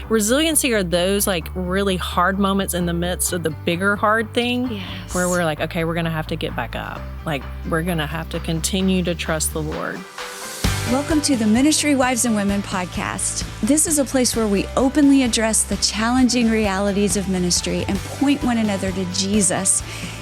resiliency are those like really hard moments in the midst of the bigger hard thing where we're like, okay, we're going to have to get back up. Like, we're going to have to continue to trust the Lord. Welcome to the Ministry Wives and Women podcast. This is a place where we openly address the challenging realities of ministry and point one another to Jesus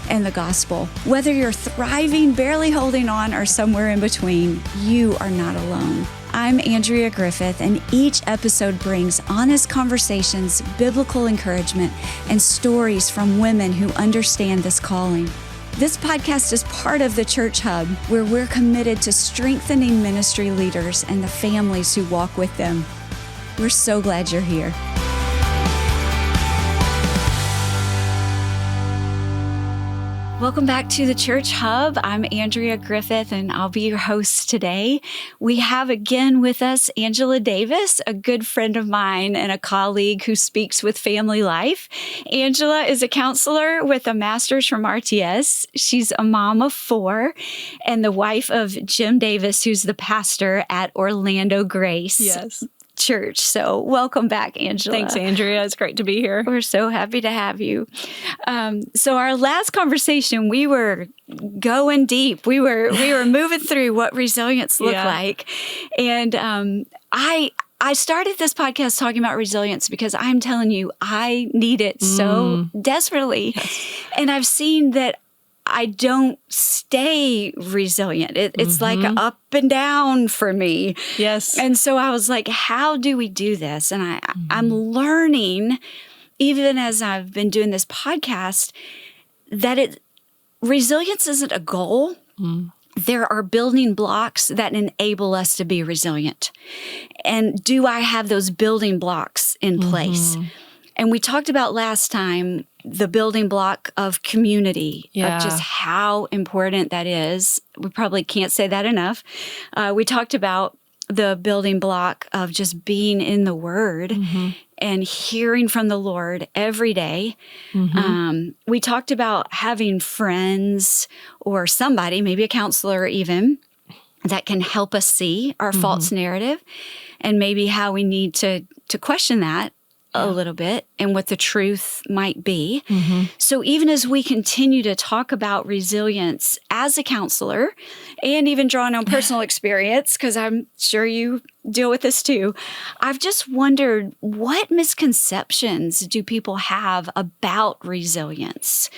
and the gospel. Whether you're thriving, barely holding on, or somewhere in between, you are not alone. I'm Andrea Griffith, and each episode brings honest conversations, biblical encouragement, and stories from women who understand this calling. This podcast is part of the Church Hub, where we're committed to strengthening ministry leaders and the families who walk with them. We're so glad you're here. Welcome back to the Church Hub. I'm Andrea Griffith, and I'll be your host today. We have again with us Angela Davis, a good friend of mine and a colleague who speaks with Family Life. Angela is a counselor with a master's from RTS. She's a mom of 4 and the wife of Jim Davis, who's the pastor at Orlando Grace Church. So welcome back, Angela. Thanks, Andrea. It's great to be here. We're so happy to have you. So our last conversation, we were going deep. We were moving through what resilience looked like. And I started this podcast talking about resilience because I'm telling you, I need it so desperately. Yes. And I've seen that I don't stay resilient. It's like up and down for me. Yes. And so I was like, how do we do this? And I'm learning, even as I've been doing this podcast, that resilience isn't a goal. There are building blocks that enable us to be resilient. And do I have those building blocks in place? And we talked about last time the building block of community, of just how important that is. We probably can't say that enough. We talked about the building block of just being in the Word and hearing from the Lord every day. We talked about having friends or somebody, maybe a counselor even, that can help us see our false narrative and maybe how we need to question that a little bit and what the truth might be. So even as we continue to talk about resilience as a counselor and even drawing on personal experience, because I'm sure you deal with this too, I've just wondered, what misconceptions do people have about resilience?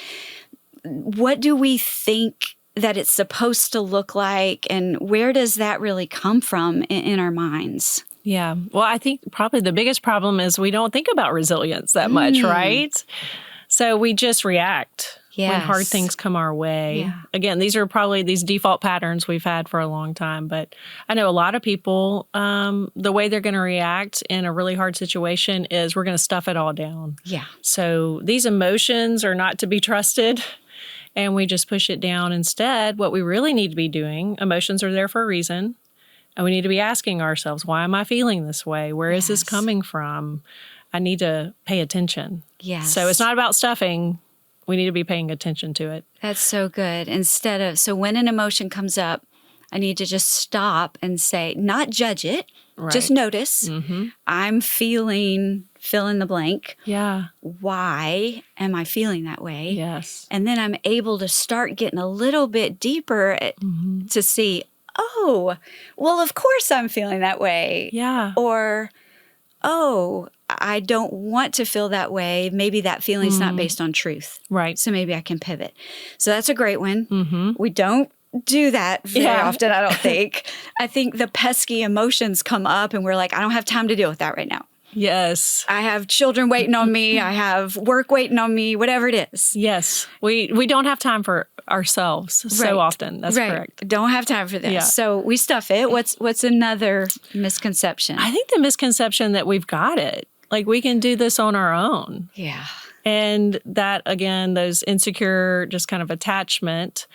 What do we think that it's supposed to look like, and where does that really come from in our minds? Yeah. Well, I think probably the biggest problem is we don't think about resilience that much, right? So we just react when hard things come our way. Again, these are probably these default patterns we've had for a long time. But I know a lot of people, the way they're going to react in a really hard situation is we're going to stuff it all down. So these emotions are not to be trusted. And we just push it down. Instead, what we really need to be doing, emotions are there for a reason. And we need to be asking ourselves, why am I feeling this way? Where is this coming from? I need to pay attention. So it's not about stuffing. We need to be paying attention to it. That's so good. So when an emotion comes up, I need to just stop and say, not judge it, just notice. I'm feeling fill in the blank. Why am I feeling that way? And then I'm able to start getting a little bit deeper to see, oh, well, of course I'm feeling that way. Or, oh, I don't want to feel that way. Maybe that feeling's not based on truth. So maybe I can pivot. So that's a great one. We don't do that very often, I don't think. I think the pesky emotions come up and we're like, I don't have time to deal with that right now. I have children waiting on me. I have work waiting on me, whatever it is. We don't have time for ourselves so often. That's correct. Don't have time for this. So we stuff it. What's another misconception? I think the misconception that we've got it. Like we can do this on our own. And that, again, those insecure just kind of attachment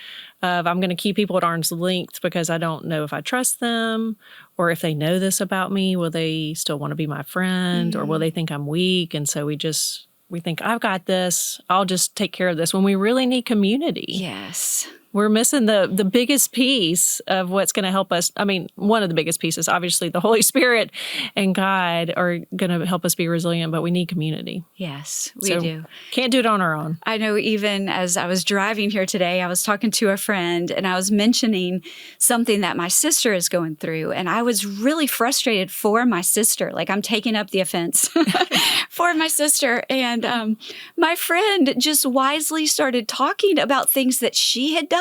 of I'm going to keep people at arm's length because I don't know if I trust them, or if they know this about me, will they still want to be my friend, or will they think I'm weak? And so we think, I've got this. I'll just take care of this when we really need community. We're missing the biggest piece of what's going to help us. I mean, one of the biggest pieces, obviously, the Holy Spirit and God are going to help us be resilient, but we need community. Yes, we do. Can't do it on our own. I know even as I was driving here today, I was talking to a friend and I was mentioning something that my sister is going through. And I was really frustrated for my sister. Like I'm taking up the offense for my sister. And my friend just wisely started talking about things that she had done.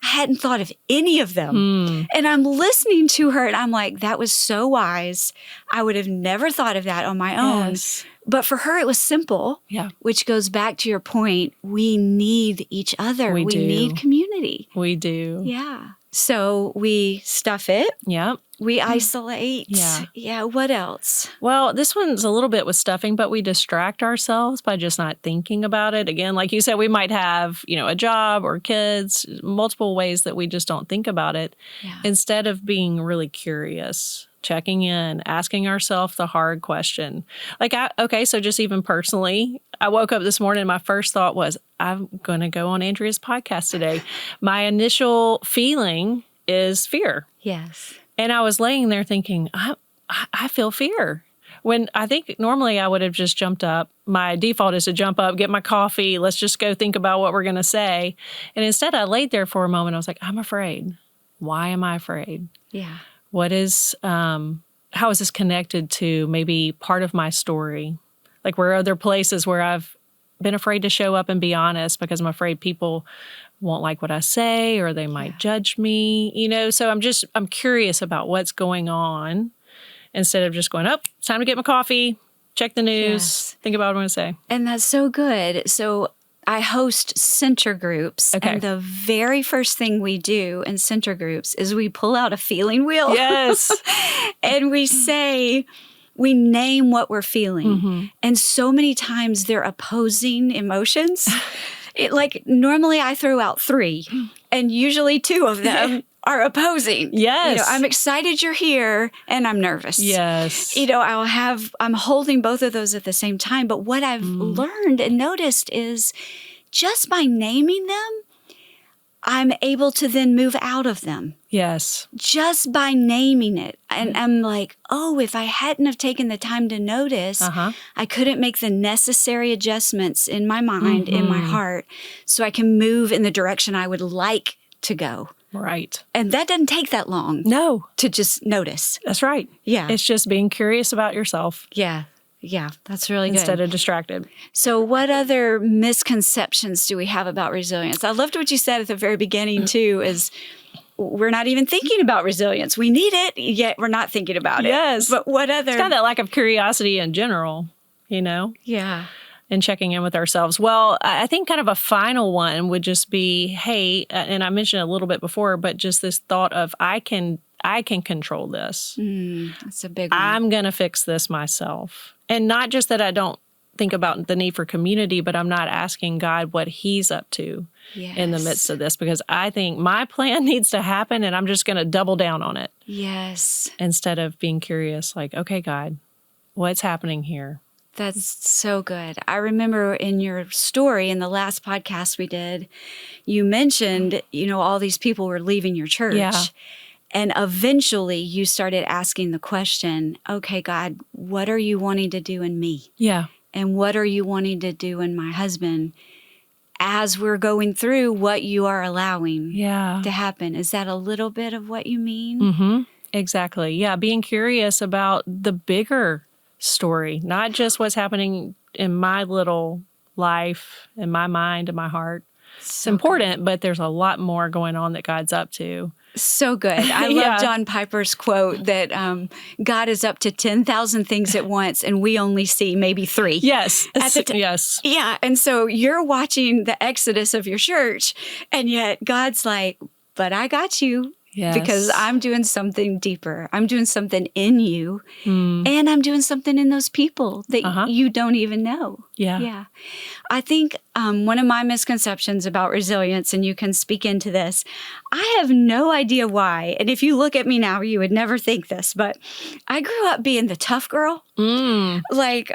I hadn't thought of any of them. And I'm listening to her and I'm like, that was so wise. I would have never thought of that on my own. Yes. But for her, it was simple, which goes back to your point. We need each other. We need community. We do. Yeah. So we stuff it. Yep. We isolate. Yeah. What else? Well, this one's a little bit with stuffing, but we distract ourselves by just not thinking about it. Again, like you said, we might have, a job or kids, multiple ways that we just don't think about it. Instead of being really curious, checking in, asking ourselves the hard question. So just even personally, I woke up this morning and my first thought was, I'm going to go on Andrea's podcast today. My initial feeling is fear. Yes. And I was laying there thinking, I feel fear. When I think normally I would have just jumped up. My default is to jump up, get my coffee. Let's just go think about what we're going to say. And instead I laid there for a moment. I was like, I'm afraid. Why am I afraid? Yeah. What is, how is this connected to maybe part of my story? Like where are other places where I've been afraid to show up and be honest because I'm afraid people won't like what I say or they might judge me, So I'm curious about what's going on instead of just going, it's time to get my coffee, check the news, think about what I'm going to say. And that's so good. So I host center groups. Okay. And the very first thing we do in center groups is we pull out a feeling wheel. Yes. And we name what we're feeling. And so many times they're opposing emotions. Normally I throw out 3 and usually 2 of them are opposing. Yes. I'm excited you're here and I'm nervous. Yes. I'm holding both of those at the same time. But what I've learned and noticed is just by naming them, I'm able to then move out of them. Yes. Just by naming it. And I'm like, if I hadn't have taken the time to notice, I couldn't make the necessary adjustments in my mind, in my heart, so I can move in the direction I would like to go. Right. And that doesn't take that long. No. To just notice. That's right. Yeah. It's just being curious about yourself. Yeah. Yeah, that's really good. Instead of distracted. So what other misconceptions do we have about resilience? I loved what you said at the very beginning, too, is we're not even thinking about resilience. We need it, yet we're not thinking about it. Yes. But what other? It's kind of that lack of curiosity in general, Yeah. And checking in with ourselves. Well, I think kind of a final one would just be, hey, and I mentioned it a little bit before, but just this thought of I can control this. That's a big one. I'm going to fix this myself. And not just that I don't think about the need for community, but I'm not asking God what he's up to in the midst of this, because I think my plan needs to happen and I'm just going to double down on it. Yes. Instead of being curious, like, okay, God, what's happening here? That's so good. I remember in your story in the last podcast we did, you mentioned, all these people were leaving your church. Yeah. And eventually you started asking the question, okay, God, what are you wanting to do in me? Yeah. And what are you wanting to do in my husband as we're going through what you are allowing to happen? Is that a little bit of what you mean? Mm-hmm. Exactly. Yeah. Being curious about the bigger story, not just what's happening in my little life, in my mind, in my heart. It's important, but there's a lot more going on that God's up to. So good. I love John Piper's quote that God is up to 10,000 things at once and we only see maybe 3. Yes. Yes. Yeah. And so you're watching the exodus of your church and yet God's like, but I got you. Yes. Because I'm doing something deeper. I'm doing something in you and I'm doing something in those people that you don't even know. Yeah. Yeah. I think one of my misconceptions about resilience, and you can speak into this, I have no idea why. And if you look at me now, you would never think this, but I grew up being the tough girl. Like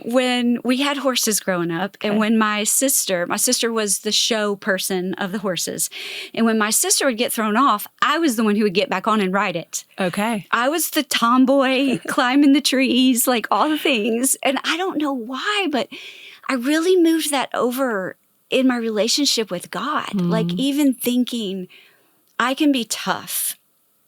when we had horses growing up, and when my sister was the show person of the horses. And when my sister would get thrown off, I was the one who would get back on and ride it. Okay. I was the tomboy climbing the trees, like all the things. And I don't know why, but I really moved that over in my relationship with God. Like even thinking I can be tough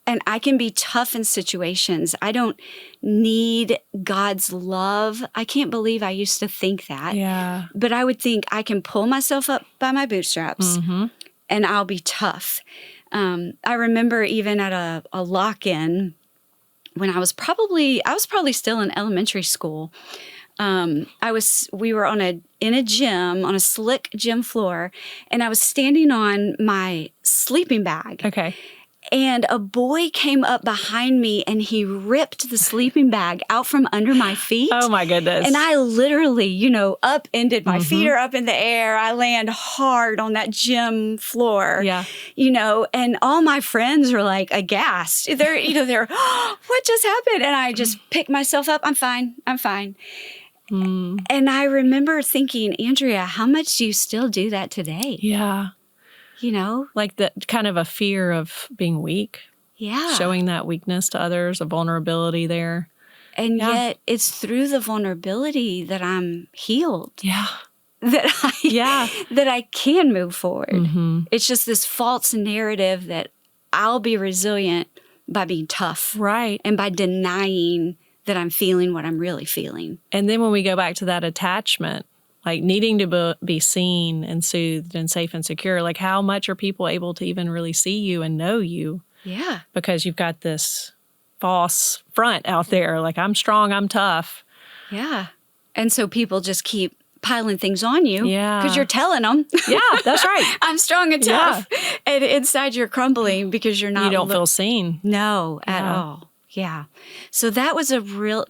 and I can be tough in situations. I don't need God's love. I can't believe I used to think that. Yeah. But I would think I can pull myself up by my bootstraps and I'll be tough. I remember even at a lock-in when I was probably still in elementary school. We were in a gym, on a slick gym floor, and I was standing on my sleeping bag. Okay. And a boy came up behind me and he ripped the sleeping bag out from under my feet. Oh my goodness. And I literally, upended. My feet are up in the air. I land hard on that gym floor. Yeah. And all my friends were like aghast. They're, oh, what just happened? And I just picked myself up. I'm fine. And I remember thinking, Andrea, how much do you still do that today? Yeah. Like the kind of a fear of being weak. Yeah. Showing that weakness to others, a vulnerability there. And yet it's through the vulnerability that I'm healed. Yeah. That I can move forward. It's just this false narrative that I'll be resilient by being tough. Right. And by denying that I'm feeling what I'm really feeling. And then when we go back to that attachment, like needing to be seen and soothed and safe and secure, like how much are people able to even really see you and know you? Yeah. Because you've got this false front out there, like I'm strong, I'm tough. Yeah. And so people just keep piling things on you. Yeah. Because you're telling them. Yeah, that's right. I'm strong and tough. Yeah. And inside you're crumbling because you're not. You don't feel seen. No, at all. Yeah. So that was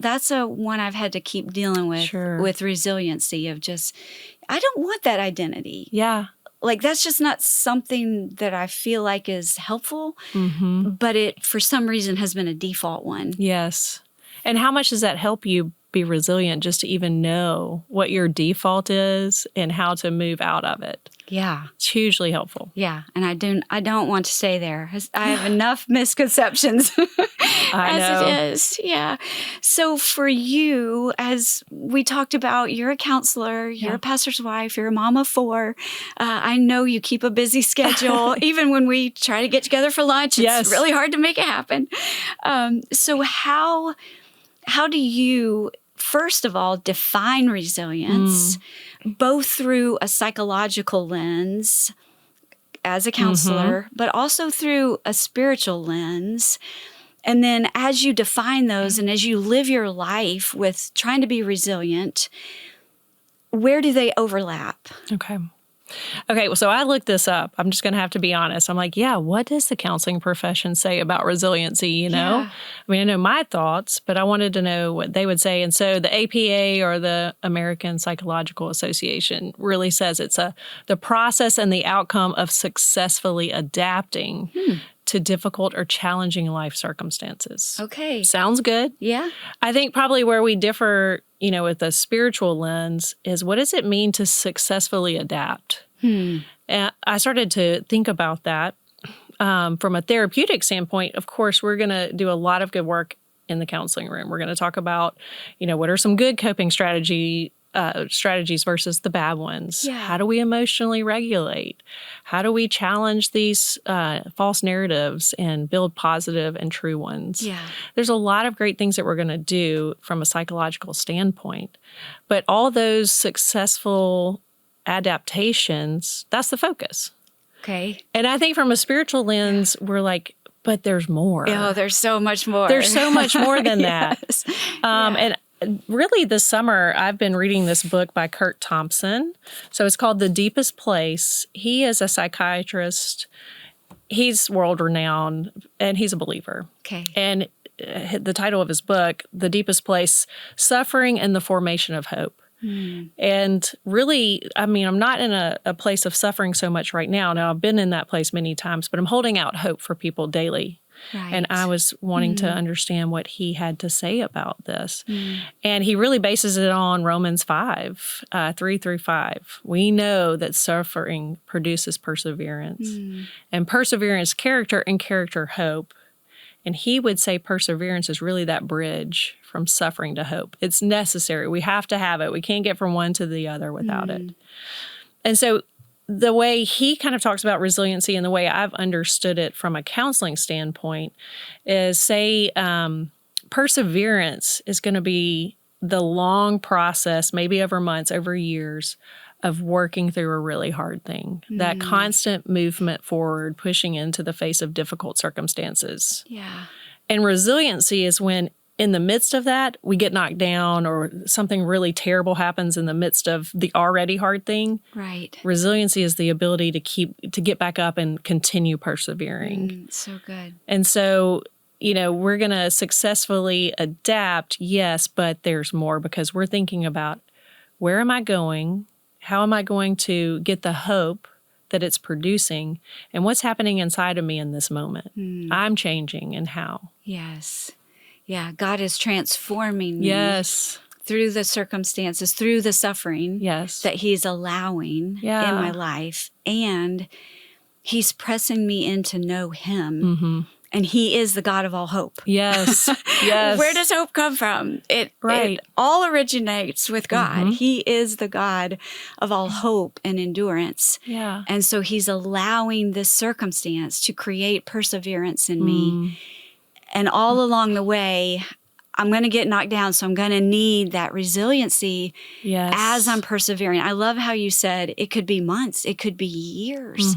that's a one I've had to keep dealing with resiliency of just, I don't want that identity. Yeah. Like that's just not something that I feel like is helpful, but it for some reason has been a default one. Yes. And how much does that help you be resilient just to even know what your default is and how to move out of it? Yeah. It's hugely helpful. Yeah. And I don't want to stay there. I have enough misconceptions as it is. Yeah. So for you, as we talked about, you're a counselor, you're a pastor's wife, you're a mom of 4. I know you keep a busy schedule. Even when we try to get together for lunch, it's really hard to make it happen. So how do you, first of all, define resilience, both through a psychological lens as a counselor, but also through a spiritual lens? And then as you define those and as you live your life with trying to be resilient, where do they overlap? Okay, well, so I looked this up. I'm just going to have to be honest. I'm like, what does the counseling profession say about resiliency, I mean, I know my thoughts, but I wanted to know what they would say. And so the APA, or the American Psychological Association, really says it's the process and the outcome of successfully adapting to difficult or challenging life circumstances. Okay. Sounds good. Yeah. I think probably where we differ, with a spiritual lens is, what does it mean to successfully adapt? And I started to think about that from a therapeutic standpoint. Of course, we're going to do a lot of good work in the counseling room. We're going to talk about, what are some good coping strategies versus the bad ones. Yeah. How do we emotionally regulate? How do we challenge these false narratives and build positive and true ones? Yeah. There's a lot of great things that we're going to do from a psychological standpoint. But all those successful adaptations, that's the focus. Okay. And I think from a spiritual lens, we're like, but there's more. Oh, there's so much more. There's so much more than that. Yes. And really this summer, I've been reading this book by Curt Thompson. So it's called The Deepest Place. He is a psychiatrist. He's world-renowned, and he's a believer. Okay. And the title of his book, The Deepest Place, Suffering and the Formation of Hope. And really, I mean, I'm not in a place of suffering so much right now. Now, I've been in that place many times, but I'm holding out hope for people daily. Right. And I was wanting to understand what he had to say about this. And he really bases it on Romans 5, 3 through 5. We know that suffering produces perseverance. And perseverance, character, and character, hope. And he would say perseverance is really that bridge from suffering to hope. It's necessary. We have to have it. We can't get from one to the other without it. And so the way he kind of talks about resiliency and the way I've understood it from a counseling standpoint is, say, perseverance is going to be the long process, maybe over months, over years, of working through a really hard thing. That constant movement forward, pushing into the face of difficult circumstances. Yeah. And resiliency is when, in the midst of that, we get knocked down or something really terrible happens in the midst of the already hard thing. Right. Resiliency is the ability to get back up and continue persevering. So good. And so, we're going to successfully adapt, yes, but there's more, because we're thinking about, where am I going? How am I going to get the hope that it's producing? And what's happening inside of me in this moment? I'm changing, and how? Yes. Yeah, God is transforming me. Yes. Through the circumstances, through the suffering that he's allowing in my life. And he's pressing me in to know him. And he is the God of all hope. Yes. Yes. Where does hope come from? It all originates with God. He is the God of all hope and endurance. Yeah. And so he's allowing this circumstance to create perseverance in me. And all along the way, I'm going to get knocked down, so I'm going to need that resiliency as I'm persevering. I love how you said it could be months, it could be years.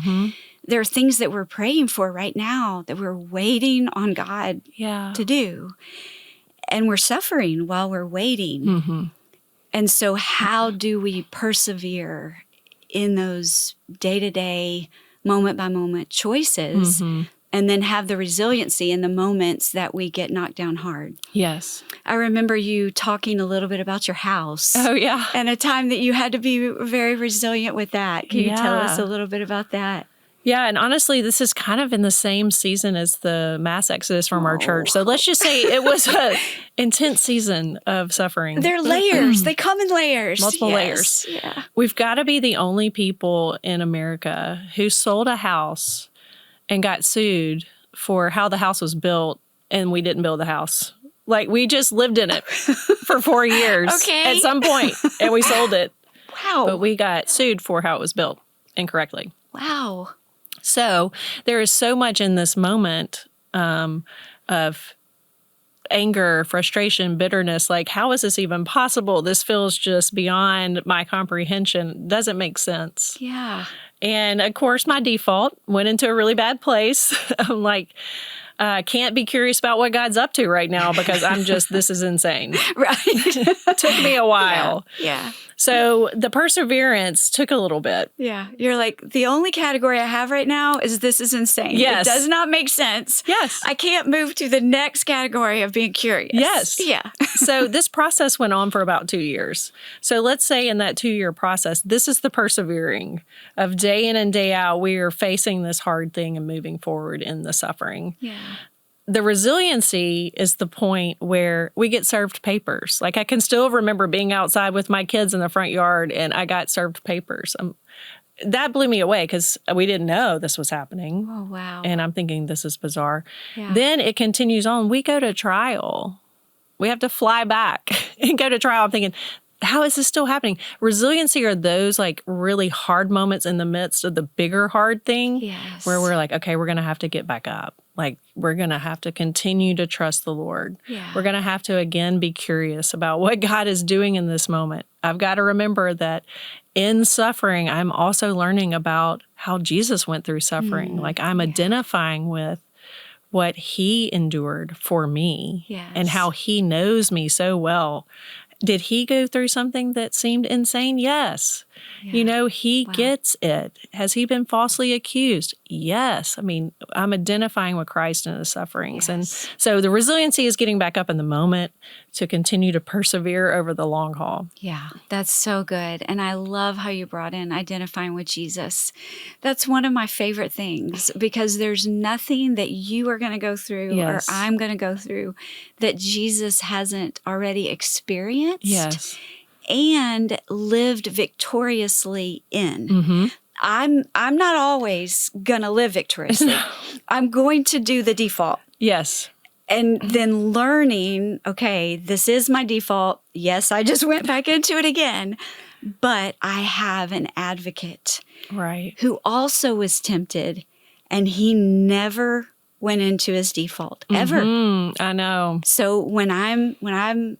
There are things that we're praying for right now that we're waiting on God to do. And we're suffering while we're waiting. And so how do we persevere in those day-to-day, moment-by-moment choices and then have the resiliency in the moments that we get knocked down hard? Yes. I remember you talking a little bit about your house. Oh, yeah. And a time that you had to be very resilient with that. Can you tell us a little bit about that? Yeah, and honestly, this is kind of in the same season as the mass exodus from our church. So let's just say it was an intense season of suffering. They're layers. They come in layers. Multiple layers. Yeah. We've got to be the only people in America who sold a house and got sued for how the house was built, and we didn't build the house. Like, we just lived in it for 4 years at some point, and we sold it. Wow. But we got sued for how it was built incorrectly. Wow. So there is so much in this moment of anger, frustration, bitterness. Like, how is this even possible? This feels just beyond my comprehension. Doesn't make sense. Yeah. And of course, my default went into a really bad place. I'm like, can't be curious about what God's up to right now because this is insane. Right. It took me a while. Yeah. So the perseverance took a little bit. Yeah. You're like, the only category I have right now is this is insane. Yes. It does not make sense. Yes. I can't move to the next category of being curious. Yes. Yeah. So this process went on for about 2 years. So let's say in that 2-year process, this is the persevering of day in and day out. We are facing this hard thing and moving forward in the suffering. Yeah. The resiliency is the point where we get served papers. Like, I can still remember being outside with my kids in the front yard and I got served papers. That blew me away because we didn't know this was happening. Oh, wow. And I'm thinking, this is bizarre. Yeah. Then it continues on. We go to trial. We have to fly back and go to trial. I'm thinking, how is this still happening? Resiliency are those like really hard moments in the midst of the bigger hard thing where we're like, okay, we're going to have to get back up. Like, we're going to have to continue to trust the Lord. Yeah. We're going to have to, again, be curious about what God is doing in this moment. I've got to remember that in suffering, I'm also learning about how Jesus went through suffering. Like, I'm identifying with what he endured for me and how he knows me so well. Did he go through something that seemed insane? Yes. Yeah. He gets it. Has he been falsely accused? Yes. I mean, I'm identifying with Christ in his sufferings. Yes. And so the resiliency is getting back up in the moment to continue to persevere over the long haul. Yeah, that's so good. And I love how you brought in identifying with Jesus. That's one of my favorite things, because there's nothing that you are going to go through or I'm going to go through that Jesus hasn't already experienced. Yes. And lived victoriously in. Mm-hmm. I'm not always going to live victoriously. I'm going to do the default. Yes. And then learning, okay, this is my default. Yes, I just went back into it again. But I have an advocate, right, who also was tempted, and he never went into his default, ever. Mm-hmm. I know. So when I'm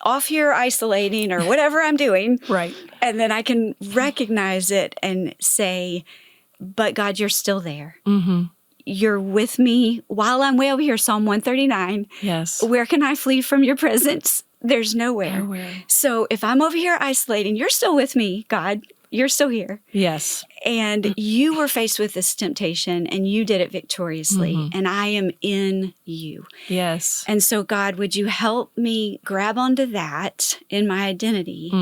off here isolating or whatever I'm doing. Right. And then I can recognize it and say, but God, you're still there. Mm-hmm. You're with me while I'm way over here, Psalm 139. Yes. Where can I flee from your presence? There's nowhere. Nowhere. So if I'm over here isolating, you're still with me, God. You're still here. Yes. And you were faced with this temptation and you did it victoriously. Mm-hmm. And I am in you. Yes. And so, God, would you help me grab onto that in my identity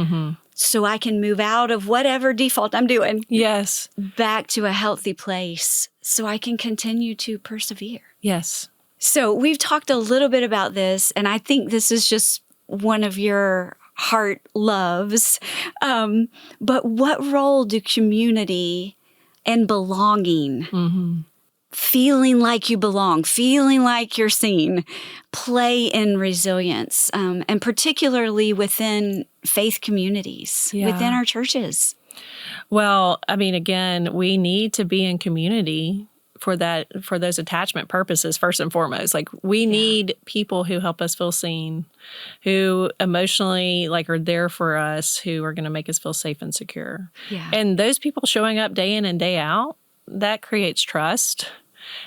so I can move out of whatever default I'm doing. Yes. Back to a healthy place so I can continue to persevere. Yes. So we've talked a little bit about this, and I think this is just one of your heart loves. But what role do community and belonging, feeling like you belong, feeling like you're seen, play in resilience, and particularly within faith communities, within our churches? Well, I mean, again, we need to be in community for those attachment purposes, first and foremost. Like, we need people who help us feel seen, who emotionally are there for us, who are going to make us feel safe and secure. Yeah. And those people showing up day in and day out, that creates trust.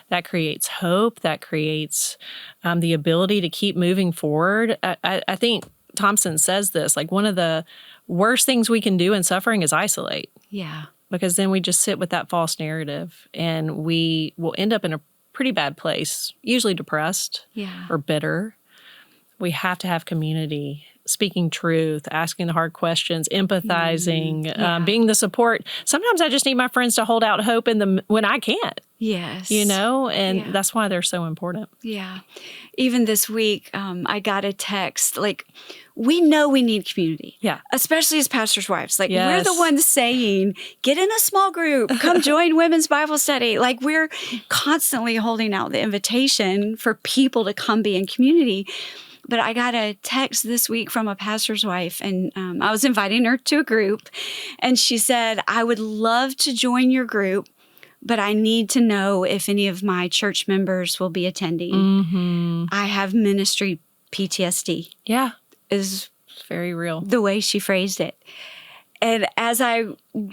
That creates hope. That creates the ability to keep moving forward. I think Thompson says this, one of the worst things we can do in suffering is isolate. Yeah. Because then we just sit with that false narrative and we will end up in a pretty bad place, usually depressed or bitter. We have to have community, speaking truth, asking the hard questions, empathizing, being the support. Sometimes I just need my friends to hold out hope when I can't. Yes. And that's why they're so important. Yeah. Even this week, I got a text, we know we need community. Yeah. Especially as pastors' wives. We're the ones saying, get in a small group, come join women's Bible study. We're constantly holding out the invitation for people to come be in community. But I got a text this week from a pastor's wife, and I was inviting her to a group. And she said, I would love to join your group, but I need to know if any of my church members will be attending. Mm-hmm. I have ministry PTSD. Yeah. Is very real. The way she phrased it. And as I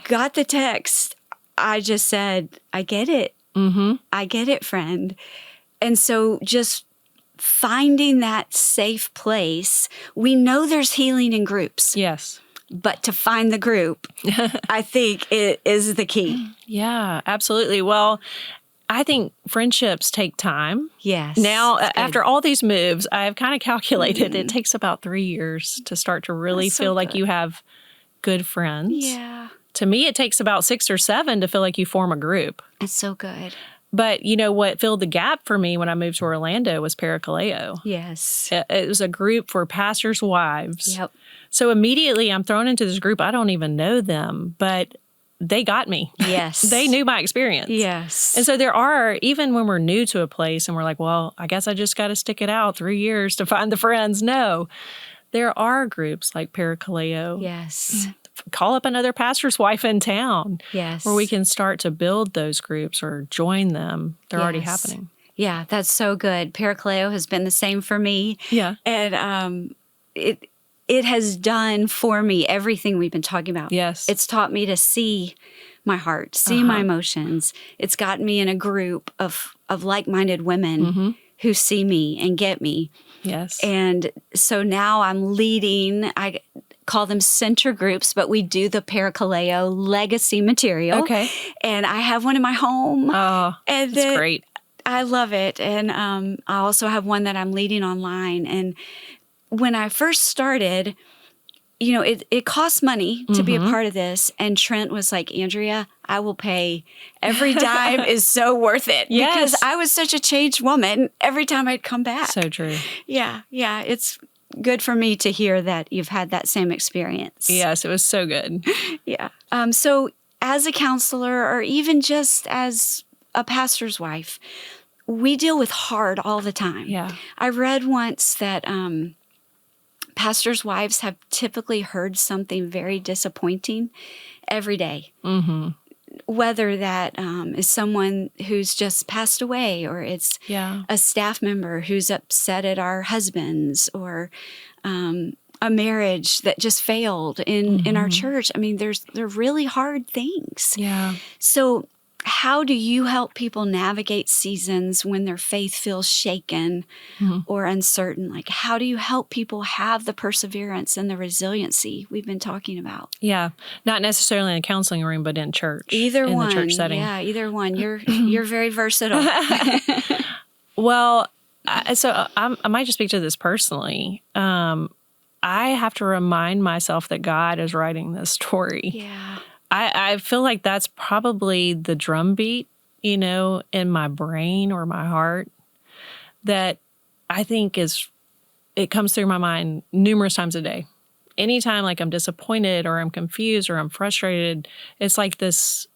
got the text, I just said, I get it. Mm-hmm. I get it, friend. And so just finding that safe place, we know there's healing in groups. Yes. But to find the group, I think it is the key. Yeah, absolutely. Well, I think friendships take time. Yes. Now, after all these moves, I've kind of calculated it takes about 3 years to start to really feel like you have good friends. Yeah. To me, it takes about 6 or 7 to feel like you form a group. That's so good. But what filled the gap for me when I moved to Orlando was Parakaleo. Yes. It was a group for pastors' wives. Yep. So immediately I'm thrown into this group. I don't even know them, but they got me. Yes. They knew my experience. Yes. And so there are, even when we're new to a place and we're like, well, I guess I just got to stick it out 3 years to find the friends. No, there are groups like Parakaleo. Yes. Call up another pastor's wife in town. Yes. Where we can start to build those groups or join them. They're already happening. Yeah, that's so good. Parakaleo has been the same for me. Yeah. And it has done for me everything we've been talking about. Yes. It's taught me to see my heart, see my emotions. It's gotten me in a group of like-minded women who see me and get me. Yes. And so now I'm leading, I call them center groups, but we do the Parakaleo legacy material. Okay. And I have one in my home. Oh, and that's great. I love it. And I also have one that I'm leading online. And when I first started, you know, it costs money to be a part of this. And Trent was like, Andrea, I will pay. Every dime is so worth it. Yes. Because I was such a changed woman every time I'd come back. So true. Yeah. Yeah. It's good for me to hear that you've had that same experience. Yes, it was so good. Yeah. So as a counselor, or even just as a pastor's wife, we deal with hard all the time. Yeah. I read once that pastors' wives have typically heard something very disappointing every day. Mm-hmm. Whether that is someone who's just passed away, or it's a staff member who's upset at our husbands, or a marriage that just failed in our church. I mean, they're really hard things. Yeah. So how do you help people navigate seasons when their faith feels shaken or uncertain? Like, how do you help people have the perseverance and the resiliency we've been talking about? Yeah. Not necessarily in a counseling room, but in church. Either in one. The church setting. Yeah, either one. You're very versatile. Well, I might just speak to this personally. I have to remind myself that God is writing this story. Yeah. I feel like that's probably the drumbeat, in my brain or my heart, that I think it comes through my mind numerous times a day. Anytime like I'm disappointed or I'm confused or I'm frustrated, it's like this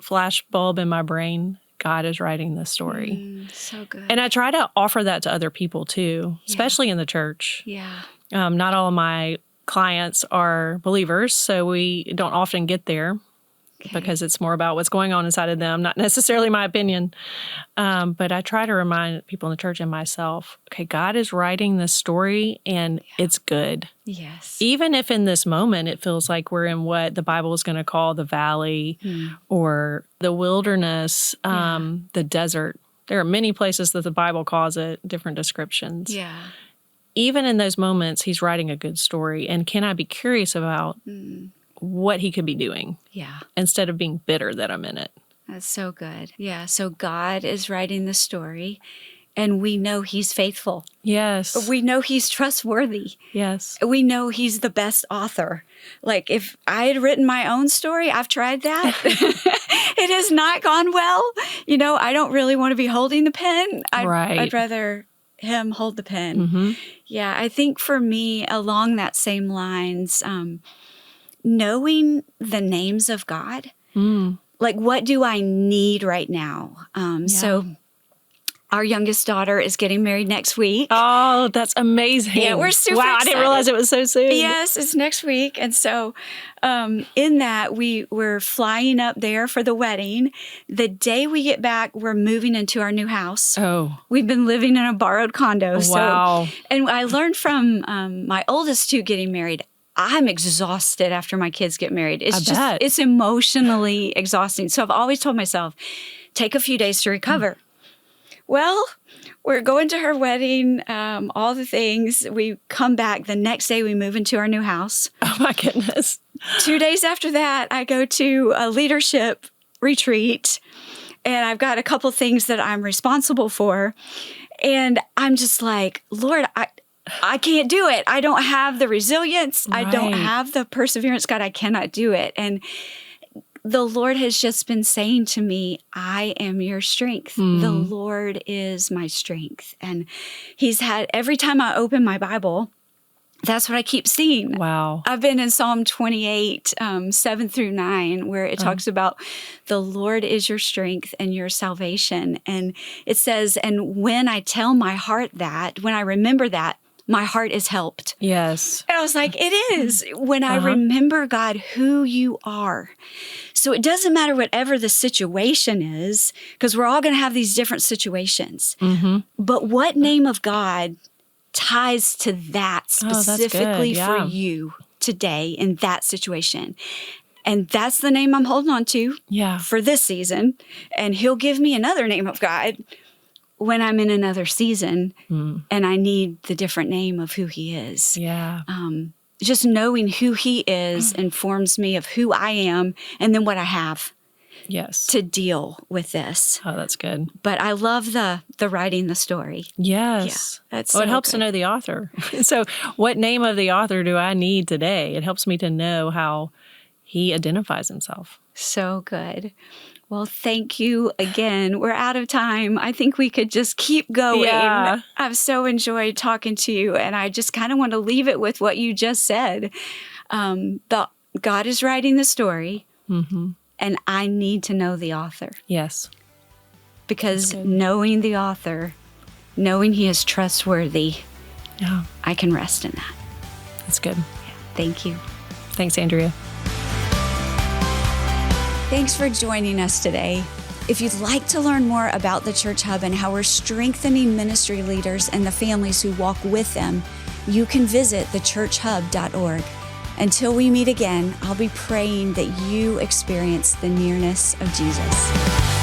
flash bulb in my brain. God is writing this story. So good. And I try to offer that to other people too, especially in the church. Yeah. Not all of my clients are believers, so we don't often get there because it's more about what's going on inside of them, not necessarily my opinion. But I try to remind people in the church and myself, okay, God is writing this story and it's good. Yes. Even if in this moment it feels like we're in what the Bible is going to call the valley or the wilderness, the desert. There are many places that the Bible calls it, different descriptions. Yeah. Even in those moments, he's writing a good story. And can I be curious about what he could be doing? Yeah. Instead of being bitter that I'm in it. That's so good. Yeah. So God is writing the story, and we know he's faithful. Yes. We know he's trustworthy. Yes. We know he's the best author. Like, if I had written my own story, I've tried that. It has not gone well. I don't really want to be holding the pen. I'd rather him hold the pen. Yeah, I think for me, along that same lines, knowing the names of God, like, what do I need right now? So our youngest daughter is getting married next week. Oh, that's amazing. Yeah, we're super excited. I didn't realize it was so soon. Yes, it's next week. And so in that, we're flying up there for the wedding. The day we get back, we're moving into our new house. Oh. We've been living in a borrowed condo. Wow. And I learned from my oldest two getting married, I'm exhausted after my kids get married. It's emotionally exhausting. So I've always told myself, take a few days to recover. Well, we're going to her wedding, all the things. We come back. The next day, we move into our new house. Oh, my goodness. 2 days after that, I go to a leadership retreat, and I've got a couple things that I'm responsible for. And I'm just like, Lord, I can't do it. I don't have the resilience. Right. I don't have the perseverance. God, I cannot do it. And the Lord has just been saying to me, I am your strength. The Lord is my strength. And he's had, every time I open my Bible, that's what I keep seeing. Wow. I've been in Psalm 28, 7 through 9, where it talks about the Lord is your strength and your salvation. And it says, and when I tell my heart that, when I remember that, my heart is helped. Yes. And I was like, it is. When I remember, God, who you are. So it doesn't matter whatever the situation is, because we're all going to have these different situations. But what name of God ties to that specifically for you today in that situation? And that's the name I'm holding on to for this season. And he'll give me another name of God when I'm in another season and I need the different name of who he is. Yeah. Just knowing who he is informs me of who I am and then what I have. Yes. To deal with this. Oh, that's good. But I love the writing the story. Yes. Yeah, that's well, so it helps good. to know the author. So what name of the author do I need today? It helps me to know how he identifies himself. So good. Well, thank you again. We're out of time. I think we could just keep going. Yeah. I've so enjoyed talking to you, and I just kind of want to leave it with what you just said. God is writing the story. Mm-hmm. And I need to know the author. Yes. Because knowing the author, knowing he is trustworthy, I can rest in that. That's good. Yeah. Thank you. Thanks, Andrea. Thanks for joining us today. If you'd like to learn more about the Church Hub and how we're strengthening ministry leaders and the families who walk with them, you can visit thechurchhub.org. Until we meet again, I'll be praying that you experience the nearness of Jesus.